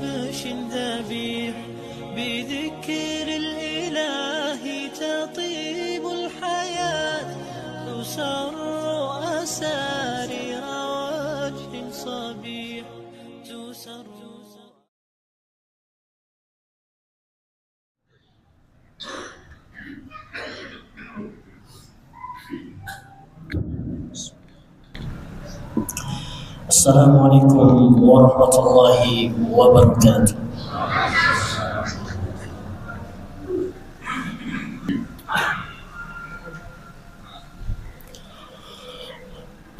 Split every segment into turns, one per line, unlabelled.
كبش ذبيح بذكر الإله تطيب الحياة تسر أسارير وجه صبيح تسر.
Assalamualaikum warahmatullahi wabarakatuh.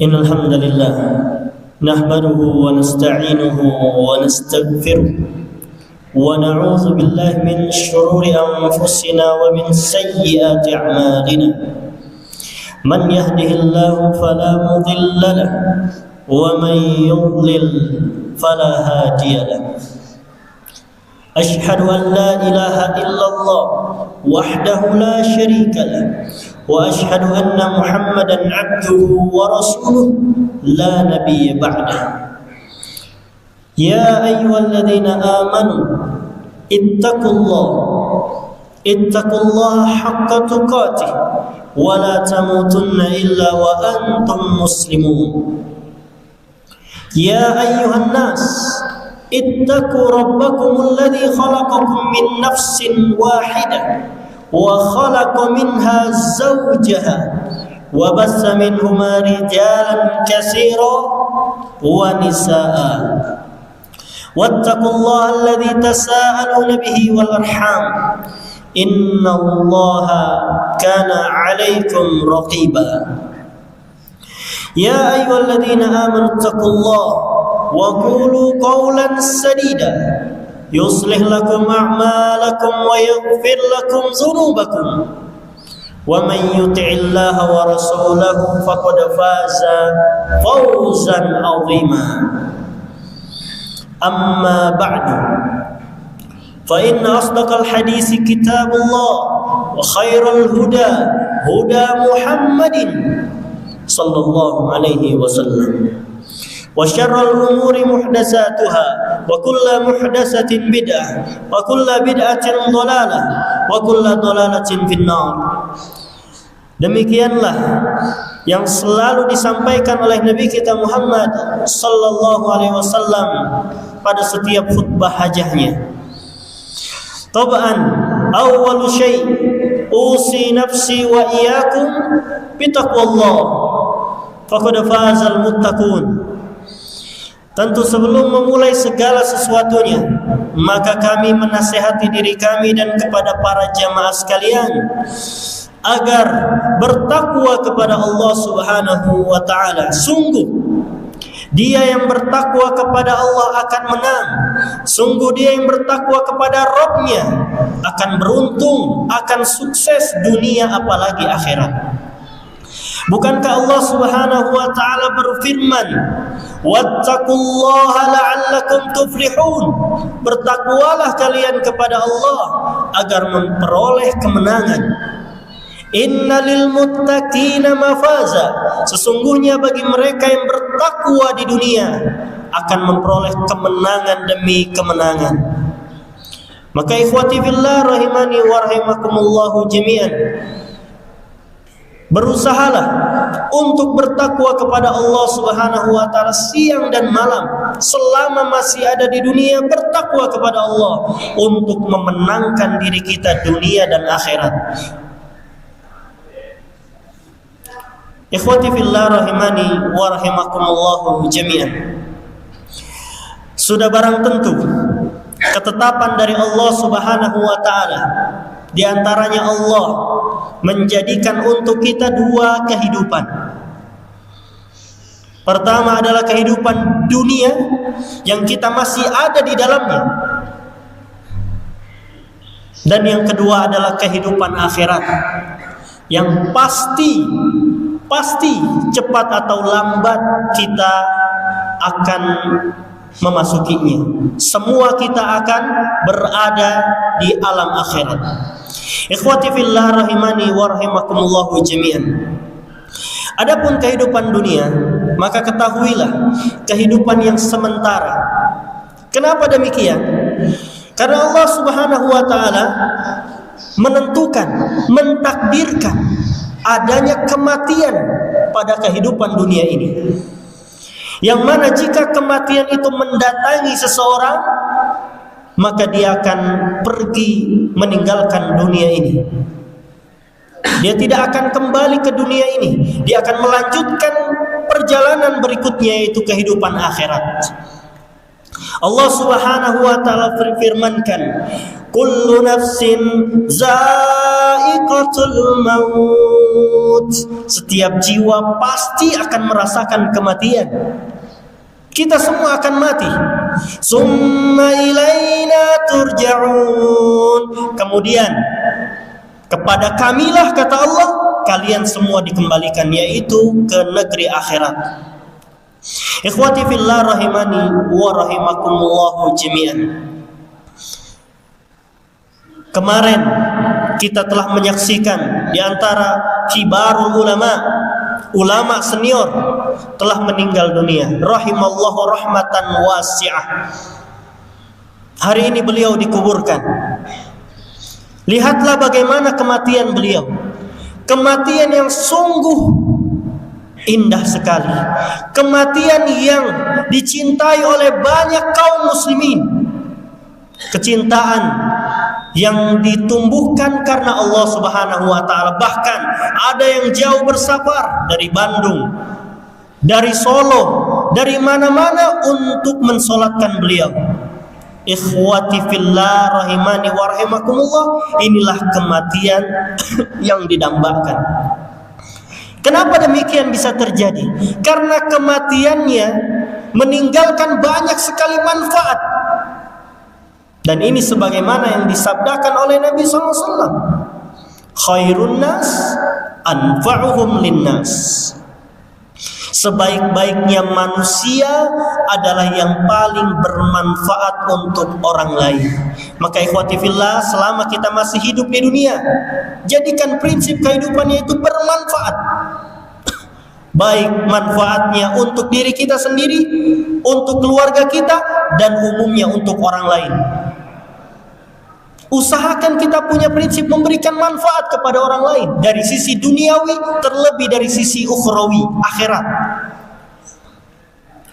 Innal hamdalillah nahmaduhu wa nasta'inuhu wa nastaghfiruh wa na'udzu billahi min shururi anfusina wa min sayyiati a'malina. Man yahdihillahu fala mudilla lahu ومن يضلل فلا هادي له. أشهد أن لا إله إلا الله وحده لا شريك له وأشهد أن محمدا عبده ورسوله لا نبي بعده. يا أيها الذين آمنوا اتقوا الله حق تقاته ولا تموتن إلا وأنتم مسلمون. يا أيها الناس اتقوا ربكم الذي خلقكم من نفس واحدة وخلق منها زوجها وبث منهما رجالا كثيرا ونساء واتقوا الله الذي تساءلون به والأرحام إن الله كان عليكم رقيبا. يا أيها الذين آمنوا اتقوا الله وقولوا قولا سديدا يصلح لكم أعمالكم ويغفر لكم ذنوبكم ومن يطع الله ورسوله فقد فاز فوزا عظيما. أما بعد فإن أصدق الحديث كتاب الله وخير الهدى هدى محمد صلى الله عليه وسلم وشر الأمور محدثاتها وكل محدثة بدعة وكل بدعة ضلالة وكل ضلالة في النار. Demikianlah yang selalu disampaikan oleh Nabi kita Muhammad sallallahu alaihi wasallam pada setiap khutbah hajahnya. Tab'an awwalu syai' usi nafsi wa iyyakum bitaqwallah faqad fazal muttaqun. Tentu sebelum memulai segala sesuatunya, maka kami menasihati diri kami dan kepada para jamaah sekalian agar bertakwa kepada Allah Subhanahu wa taala. Sungguh dia yang bertakwa kepada Allah akan menang. Sungguh dia yang bertakwa kepada Rabb-Nya akan beruntung, akan sukses dunia apalagi akhirat. Bukankah Allah Subhanahu wa taala berfirman, "Wattaqullaha la'allakum tuflihun." Bertakwalah kalian kepada Allah agar memperoleh kemenangan. Innalil muttaqina mafaza. Sesungguhnya bagi mereka yang bertakwa di dunia akan memperoleh kemenangan demi kemenangan. Maka ikhwati fillah rahimani wa rahimakumullahu jami'an, berusahalah untuk bertakwa kepada Allah Subhanahu wa taala siang dan malam selama masih ada di dunia. Bertakwa kepada Allah untuk memenangkan diri kita dunia dan akhirat. Ikhwati fillah rahimani wa rahimakumullahu jami'an, sudah barang tentu ketetapan dari Allah Subhanahu wa taala, di antaranya Allah menjadikan untuk kita dua kehidupan. Pertama adalah kehidupan dunia yang kita masih ada di dalamnya, dan yang kedua adalah kehidupan akhirat yang pasti cepat atau lambat kita akan memasukinya. Semua kita akan berada di alam akhirat. Ikhwati fillah rahimani wa rahimakumullahu jami'an. Adapun kehidupan dunia, maka ketahuilah kehidupan yang sementara. Kenapa demikian? Karena Allah Subhanahu wa taala menentukan, mentakdirkan adanya kematian pada kehidupan dunia ini. Yang mana jika kematian itu mendatangi seseorang, maka dia akan pergi meninggalkan dunia ini. Dia tidak akan kembali ke dunia ini. Dia akan melanjutkan perjalanan berikutnya, yaitu kehidupan akhirat. Allah Subhanahu wa taala firmankan, kullu nafsin za'iqatul maut. Setiap jiwa pasti akan merasakan kematian. Kita semua akan mati. Summa ilaina turja'un. Kemudian kepada kamilah, kata Allah, kalian semua dikembalikan, yaitu ke negeri akhirat. Ikhwati fillah rahimani wa rahimakumullahu jami'an. Kemarin kita telah menyaksikan di antara kibarul ulama, ulama senior telah meninggal dunia, rahimallahu rahmatan wasi'ah. Hari ini beliau dikuburkan. Lihatlah bagaimana kematian beliau. Kematian yang sungguh indah sekali. Kematian yang dicintai oleh banyak kaum muslimin. Kecintaan yang ditumbuhkan karena Allah Subhanahu wa taala. Bahkan ada yang jauh bersafar dari Bandung, dari Solo, dari mana-mana untuk mensolatkan beliau. Ikhwati fillah rahimani wa rahimakumullah, inilah kematian yang didambakan. Kenapa demikian bisa terjadi? Karena kematiannya meninggalkan banyak sekali manfaat. Dan ini sebagaimana yang disabdakan oleh Nabi SAW. Khairun nas anfa'uhum linnas. Sebaik-baiknya manusia adalah yang paling bermanfaat untuk orang lain. Maka ikhwati fillah, selama kita masih hidup di dunia, jadikan prinsip kehidupannya itu bermanfaat. Baik manfaatnya untuk diri kita sendiri, untuk keluarga kita, dan umumnya untuk orang lain. Usahakan kita punya prinsip memberikan manfaat kepada orang lain, dari sisi duniawi, terlebih dari sisi ukhrawi, akhirat.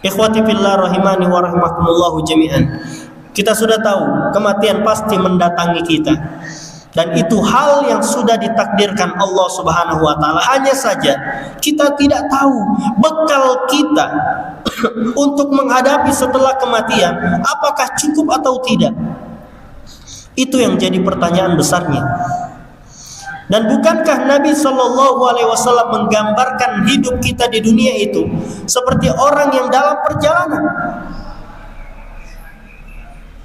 Ikhwati fillah rahimani wa rahimakumullahu jami'an. Kita sudah tahu kematian pasti mendatangi kita, dan itu hal yang sudah ditakdirkan Allah Subhanahu wa taala. Hanya saja kita tidak tahu bekal kita untuk menghadapi setelah kematian apakah cukup atau tidak. Itu yang jadi pertanyaan besarnya. Dan bukankah Nabi SAW menggambarkan hidup kita di dunia itu seperti orang yang dalam perjalanan?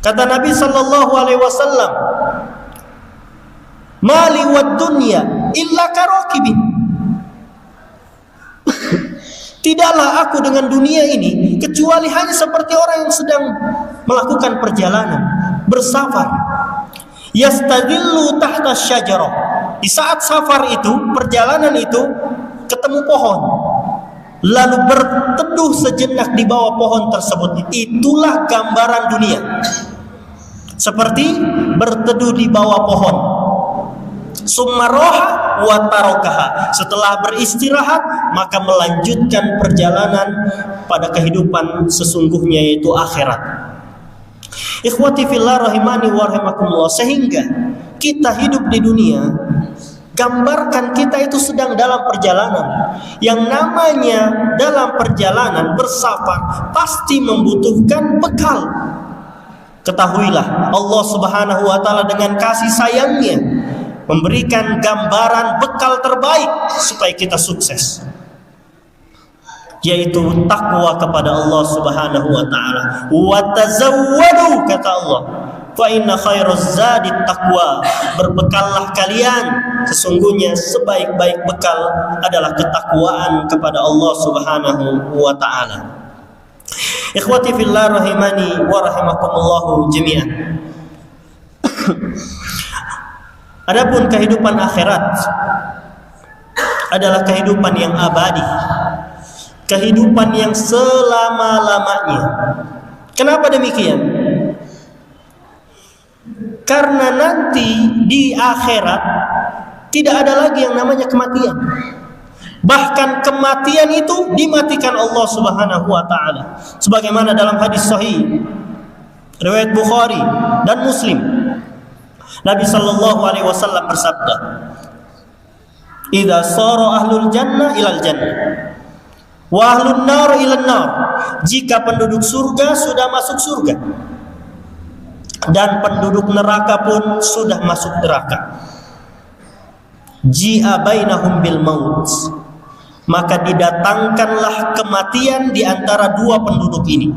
Kata Nabi SAW, "Mali wad dunya illa karakibin." Tidaklah aku dengan dunia ini kecuali hanya seperti orang yang sedang melakukan perjalanan, bersafar. Yastadillu tahta syajarah. Di saat safar itu, perjalanan itu, ketemu pohon, lalu berteduh sejenak di bawah pohon tersebut. Itulah gambaran dunia, seperti berteduh di bawah pohon. Summa roha wa tarokaha. Setelah beristirahat, maka melanjutkan perjalanan pada kehidupan sesungguhnya, yaitu akhirat. Ikhwati fillah rahimani wa rahimakumullah. Sehingga kita hidup di dunia, gambarkan kita itu sedang dalam perjalanan. Yang namanya dalam perjalanan bersafar pasti membutuhkan bekal. Ketahuilah, Allah Subhanahu wa taala dengan kasih sayangnya memberikan gambaran bekal terbaik supaya kita sukses, yaitu takwa kepada Allah Subhanahu wa taala. Wa tazawwadu, kata Allah, fa inna khairaz zadi taqwa. Berbekallah kalian, sesungguhnya sebaik-baik bekal adalah ketakwaan kepada Allah Subhanahu wa taala. Ikhwati fillah rahimani wa rahimakumullahu jami'an. Adapun kehidupan akhirat adalah kehidupan yang abadi, kehidupan yang selama-lamanya. Kenapa demikian? Karena nanti di akhirat tidak ada lagi yang namanya kematian. Bahkan kematian itu dimatikan Allah Subhanahu wa taala. Sebagaimana dalam hadis sahih riwayat Bukhari dan Muslim, Nabi sallallahu alaihi wasallam bersabda, "Idza sara ahlul jannah ilal jannah wa ahlun nar ilan nar." Jika penduduk surga sudah masuk surga dan penduduk neraka pun sudah masuk neraka, ji'a bainahum bil maut, maka didatangkanlah kematian di antara dua penduduk ini.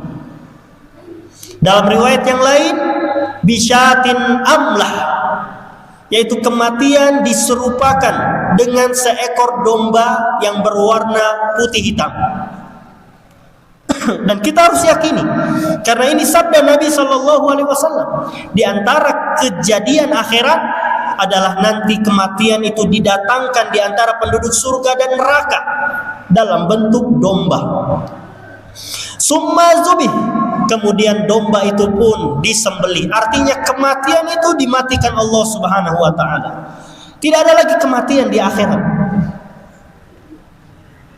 Dalam riwayat yang lain, bisyatin amlah, yaitu kematian diserupakan dengan seekor domba yang berwarna putih hitam. Dan kita harus yakini, karena ini sabda Nabi Shallallahu Alaihi Wasallam, di antara kejadian akhirat adalah nanti kematian itu didatangkan di antara penduduk surga dan neraka dalam bentuk domba. Summa zubih, kemudian domba itu pun disembelih. Artinya kematian itu dimatikan Allah Subhanahu wa taala. Tidak ada lagi kematian di akhirat.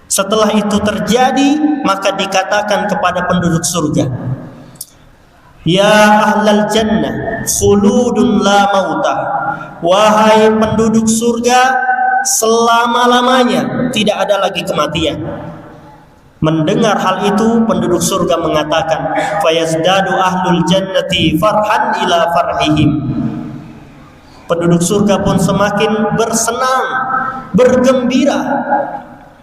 Setelah itu terjadi, maka dikatakan kepada penduduk surga, "Ya ahlal jannah, khuludun la mauta." Wahai penduduk surga, selama-lamanya tidak ada lagi kematian. Mendengar hal itu, penduduk surga mengatakan, "Fayazdadu ahlul jannati farhan ila farhihim." Penduduk surga pun semakin bersenang, bergembira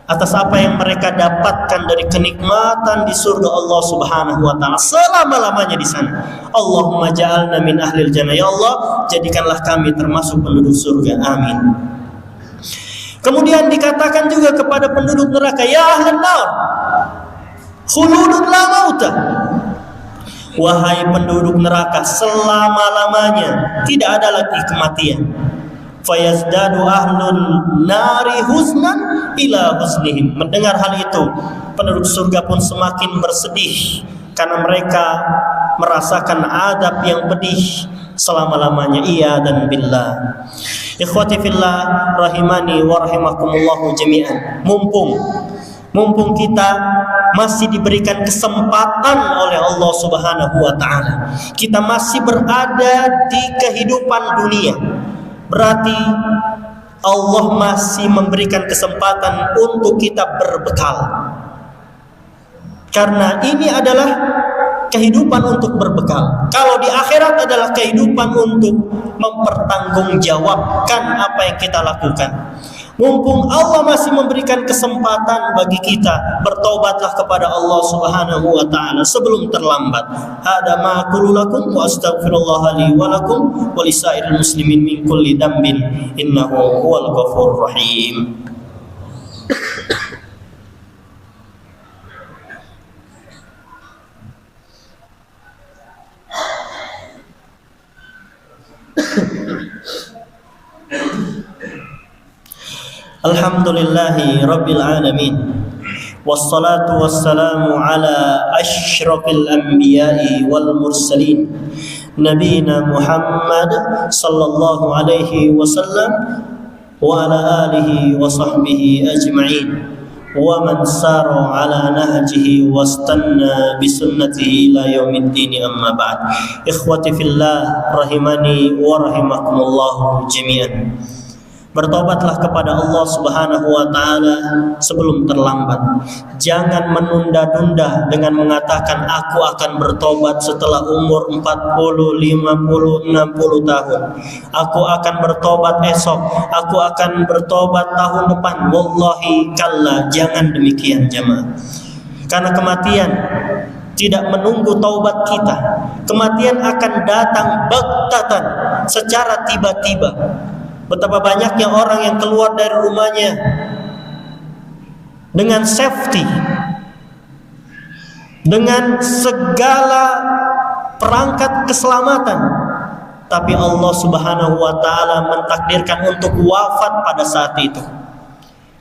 atas apa yang mereka dapatkan dari kenikmatan di surga Allah Subhanahu wa taala selama-lamanya di sana. Allahumma ja'alna min ahlil jannah, ya Allah, jadikanlah kami termasuk penduduk surga. Amin. Kemudian dikatakan juga kepada penduduk neraka, "Ya ahlan nar, khuludun la mauta." Wahai penduduk neraka, selama-lamanya tidak ada lagi kematian. Fayazdadu ahlun nari huznan ila huznihim. Mendengar hal itu, penduduk surga pun semakin bersedih karena mereka merasakan adab yang pedih selama-lamanya. Iya dan billah. Ikhwati fillah rahimani wa rahimakumullahu jami'an. Mumpung kita masih diberikan kesempatan oleh Allah Subhanahu wa taala, kita masih berada di kehidupan dunia, berarti Allah masih memberikan kesempatan untuk kita berbekal. Karena ini adalah kehidupan untuk berbekal. Kalau di akhirat adalah kehidupan untuk mempertanggungjawabkan apa yang kita lakukan. Mumpung Allah masih memberikan kesempatan bagi kita, bertobatlah kepada Allah Subhanahu wa taala sebelum terlambat. Hada ma aqulu lakum wa astaghfirullah li wa lakum wa lisairil muslimin min kulli dhanbin innahu huwal ghafurur rahim. Alhamdulillahi Rabbil Alamin, wassalatu wassalamu ala ashrafil anbiya'i wal mursalin, Nabiyina Muhammad sallallahu alaihi wasallam wa ala alihi wa sahbihi ajma'in, wa man sara ala nahjihi wastanna bisunnatihi ila yaumiddin, amma ba'd. Ikhwati fillah rahimani wa rahimakumullah jami'an. Bertobatlah kepada Allah Subhanahu wa taala sebelum terlambat. Jangan menunda-nunda dengan mengatakan aku akan bertobat setelah umur 40, 50, 60 tahun. Aku akan bertobat esok, aku akan bertobat tahun depan. Wallahi kalla, jangan demikian jemaah. Karena kematian tidak menunggu taubat kita. Kematian akan datang baktatan, secara tiba-tiba. Betapa banyaknya orang yang keluar dari rumahnya dengan safety, dengan segala perangkat keselamatan, tapi Allah Subhanahu wa taala mentakdirkan untuk wafat pada saat itu.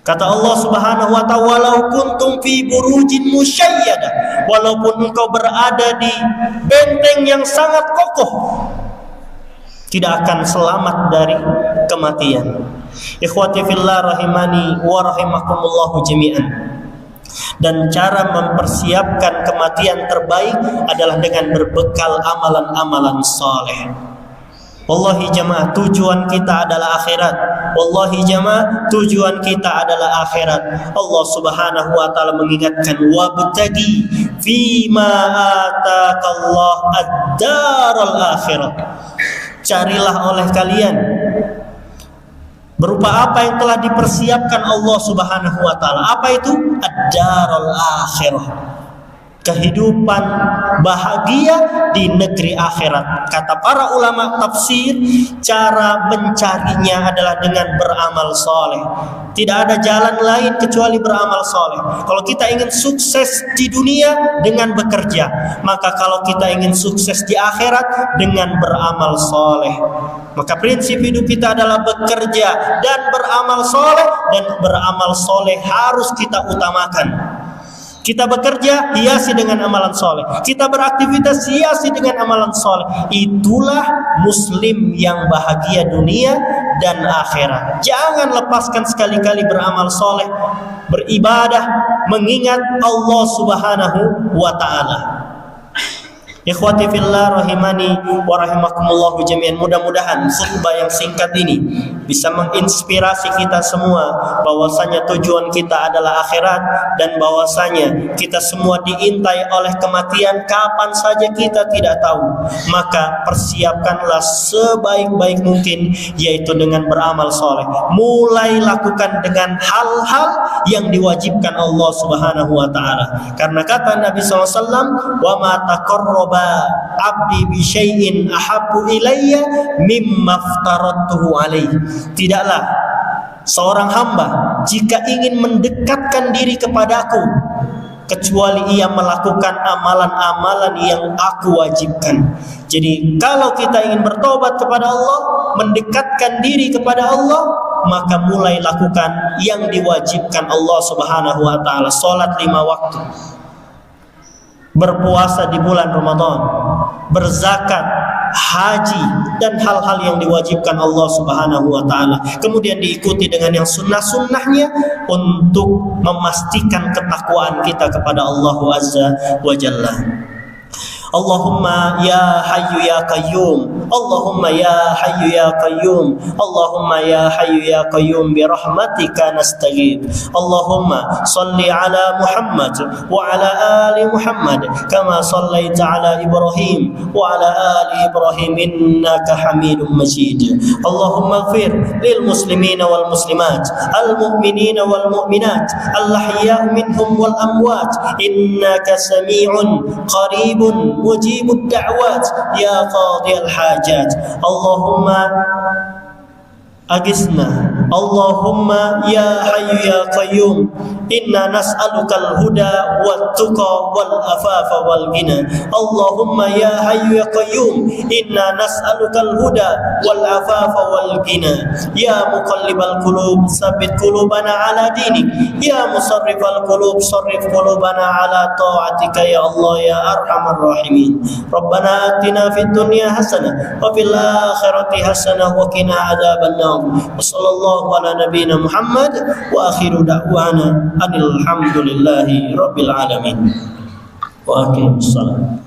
Kata Allah Subhanahu wa ta'ala, walau kuntum fi burujin musyayyada, walaupun engkau berada di benteng yang sangat kokoh, tidak akan selamat dari kematian. Ikhwati fillah rahimani wa rahimakumullahu jami'an. Dan cara mempersiapkan kematian terbaik adalah dengan berbekal amalan-amalan saleh. Wallahi jamaah, tujuan kita adalah akhirat. Wallahi jamaah, tujuan kita adalah akhirat. Allah Subhanahu wa taala mengingatkan, wabtagi fima atakallah ad-daral akhirah. Carilah oleh kalian berupa apa yang telah dipersiapkan Allah Subhanahu wa taala. Apa itu? Ad-darul akhirah. Kehidupan bahagia di negeri akhirat. Kata para ulama tafsir, cara mencarinya adalah dengan beramal soleh. Tidak ada jalan lain kecuali beramal soleh. Kalau kita ingin sukses di dunia, dengan bekerja. Maka kalau kita ingin sukses di akhirat, dengan beramal soleh. Maka prinsip hidup kita adalah bekerja dan beramal soleh. Dan beramal soleh harus kita utamakan. Kita bekerja, hiasi dengan amalan soleh. Kita beraktivitas, hiasi dengan amalan soleh. Itulah muslim yang bahagia dunia dan akhirat. Jangan lepaskan sekali-kali beramal soleh, beribadah, mengingat Allah Subhanahu wa ta'ala. Ikhwati fillah rahimani wa rahimakumullahu jami'an. Mudah-mudahan khutbah yang singkat ini bisa menginspirasi kita semua bahwasanya tujuan kita adalah akhirat, dan bahwasanya kita semua diintai oleh kematian kapan saja kita tidak tahu. Maka persiapkanlah sebaik-baik mungkin, yaitu dengan beramal soleh. Mulai lakukan dengan hal-hal yang diwajibkan Allah Subhanahu wa ta'ala. Karena kata Nabi SAW, wa ma taqarraba abdi bi syai'in ahabbu ilayya mimma aftaradtuhu alaihi. Tidaklah seorang hamba jika ingin mendekatkan diri kepadaku kecuali ia melakukan amalan-amalan yang aku wajibkan. Jadi kalau kita ingin bertobat kepada Allah, mendekatkan diri kepada Allah, maka mulai lakukan yang diwajibkan Allah Subhanahu wa ta'ala. Salat 5 waktu, berpuasa di bulan Ramadan, berzakat, haji, dan hal-hal yang diwajibkan Allah Subhanahu wa ta'ala. Kemudian diikuti dengan yang sunnah-sunnahnya untuk memastikan ketakwaan kita kepada Allah Azza wa Jalla. Allahumma ya hayyu ya qayyum, Allahumma ya hayyu ya qayyum, Allahumma ya hayyu ya qayyum bi rahmatika nastaghith. Allahumma salli ala Muhammad wa ala ali Muhammad kama sallaita ala Ibrahim wa ala ali Ibrahim innaka Hamidum Majid. Allahumma ighfir lil muslimina wal muslimat, al mu'minina wal mu'minat, al ahya' minhum wal amwat, innaka sami'un qaribun mujibud da'wat ya qadiyal hajat. Allahumma agisna, Allahumma ya hayyu ya qayyum, inna nas'alukal huda wat tuqa wal afafa wal ghina. Allahumma ya hayyu ya qayyum, inna nas'alukal huda wal afafa wal ghina. Ya muqallibal qulub tsabbit qulubana ala dinik, ya musarrifal qulub sarrif qulubana ala ta'atika ya Allah ya arhamar rahimin. Rabbana atina fid dunya hasanah wa fil akhirati hasanah wa qina adzabannar. Wassallallahu ala nabiyyina Muhammad wa akhiru da'wana alhamdulillahi rabbil alamin. Wa aqimus salam.